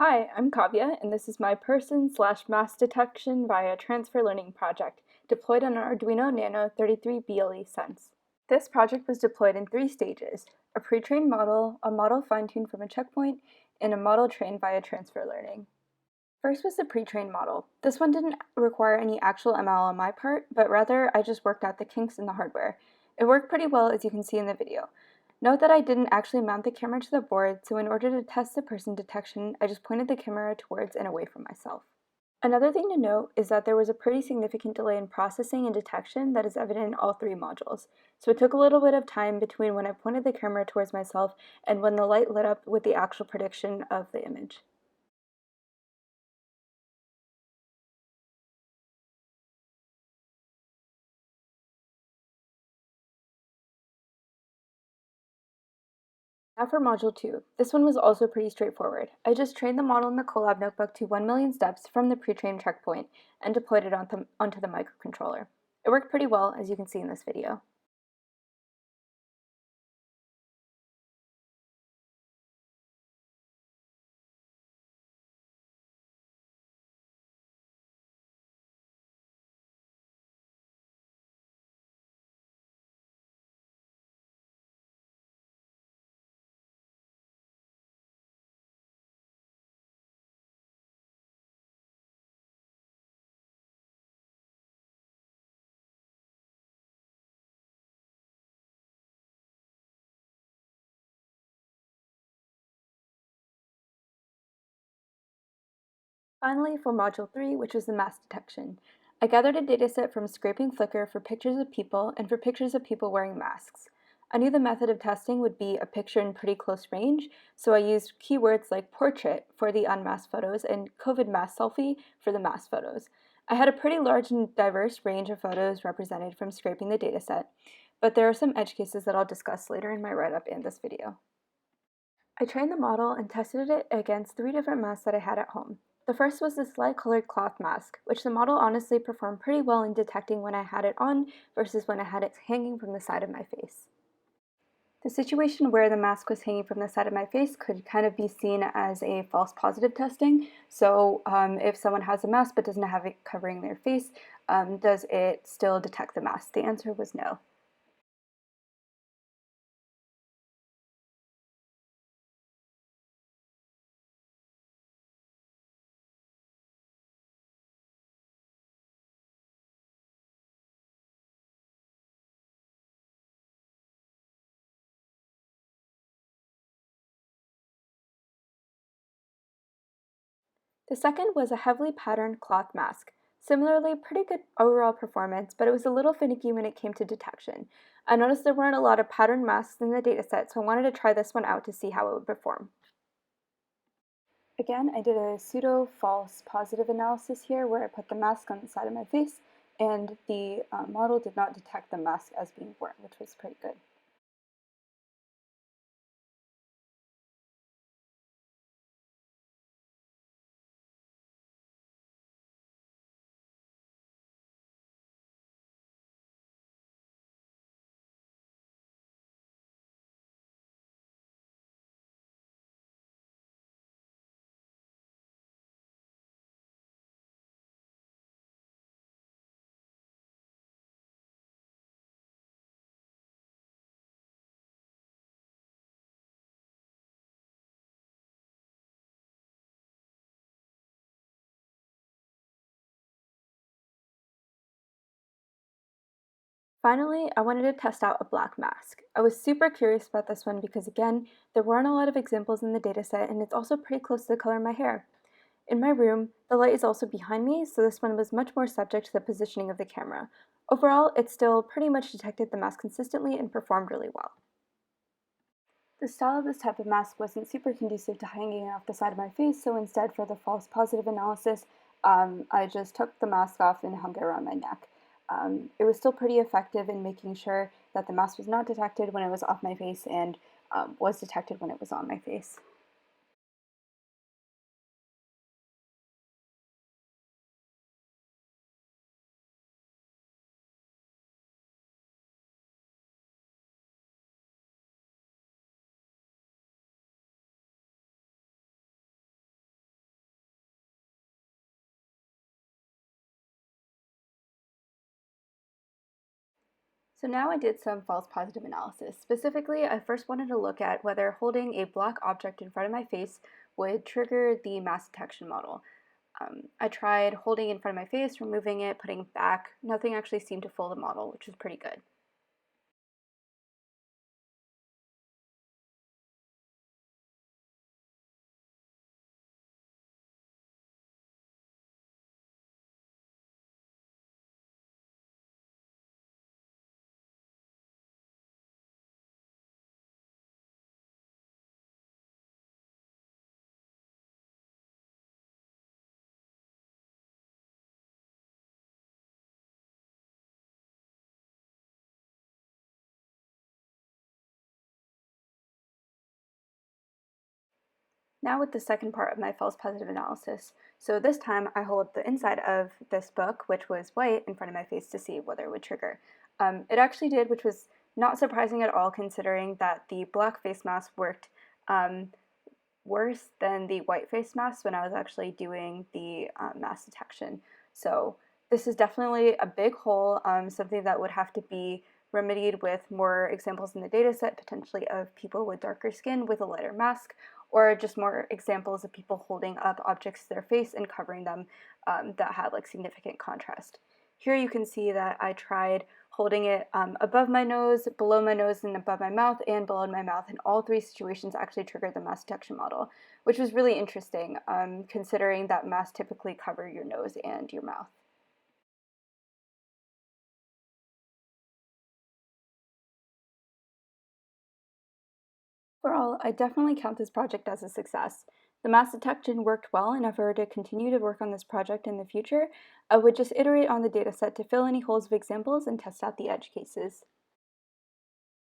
Hi, I'm Kavya, and this is my person/mass detection via transfer learning project deployed on an Arduino Nano 33 BLE Sense. This project was deployed in 3 stages: a pre-trained model, a model fine-tuned from a checkpoint, and a model trained via transfer learning. First was the pre-trained model. This one didn't require any actual ML on my part, but rather I just worked out the kinks in the hardware. It worked pretty well, as you can see in the video. Note that I didn't actually mount the camera to the board, so in order to test the person detection, I just pointed the camera towards and away from myself. Another thing to note is that there was a pretty significant delay in processing and detection that is evident in all 3 modules, so it took a little bit of time between when I pointed the camera towards myself and when the light lit up with the actual prediction of the image. Now for Module 2. This one was also pretty straightforward. I just trained the model in the Colab notebook to 1,000,000 steps from the pre-trained checkpoint and deployed it onto the microcontroller. It worked pretty well, as you can see in this video. Finally, for Module 3, which was the mass detection, I gathered a dataset from Scraping Flickr for pictures of people and for pictures of people wearing masks. I knew the method of testing would be a picture in pretty close range, so I used keywords like portrait for the unmasked photos and COVID mask selfie for the masked photos. I had a pretty large and diverse range of photos represented from scraping the dataset, but there are some edge cases that I'll discuss later in my write-up and this video. I trained the model and tested it against 3 different masks that I had at home. The first was this light-colored cloth mask, which the model honestly performed pretty well in detecting when I had it on versus when I had it hanging from the side of my face. The situation where the mask was hanging from the side of my face could kind of be seen as a false positive testing. So if someone has a mask but doesn't have it covering their face, does it still detect the mask? The answer was no. The second was a heavily patterned cloth mask. Similarly, pretty good overall performance, but it was a little finicky when it came to detection. I noticed there weren't a lot of patterned masks in the dataset, so I wanted to try this one out to see how it would perform. Again, I did a pseudo false positive analysis here where I put the mask on the side of my face, and the model did not detect the mask as being worn, which was pretty good. Finally, I wanted to test out a black mask. I was super curious about this one because, again, there weren't a lot of examples in the dataset, and it's also pretty close to the color of my hair. In my room, the light is also behind me, so this one was much more subject to the positioning of the camera. Overall, it still pretty much detected the mask consistently and performed really well. The style of this type of mask wasn't super conducive to hanging off the side of my face, so instead for the false positive analysis, I just took the mask off and hung it around my neck. It was still pretty effective in making sure that the mask was not detected when it was off my face and was detected when it was on my face. So now I did some false positive analysis. Specifically, I first wanted to look at whether holding a black object in front of my face would trigger the mask detection model. I tried holding it in front of my face, removing it, putting it back. Nothing actually seemed to fool the model, which was pretty good. Now with the second part of my false positive analysis. So this time I hold the inside of this book, which was white, in front of my face to see whether it would trigger. It actually did, which was not surprising at all considering that the black face mask worked worse than the white face mask when I was actually doing the mask detection. So this is definitely a big hole, something that would have to be remedied with more examples in the data set, potentially of people with darker skin with a lighter mask, or just more examples of people holding up objects to their face and covering them that had like significant contrast. Here you can see that I tried holding it above my nose, below my nose, and above my mouth, and below my mouth, and all three situations actually triggered the mask detection model, which was really interesting considering that masks typically cover your nose and your mouth. Overall, I definitely count this project as a success. The mask detection worked well, and if I were to continue to work on this project in the future, I would just iterate on the dataset to fill any holes of examples and test out the edge cases.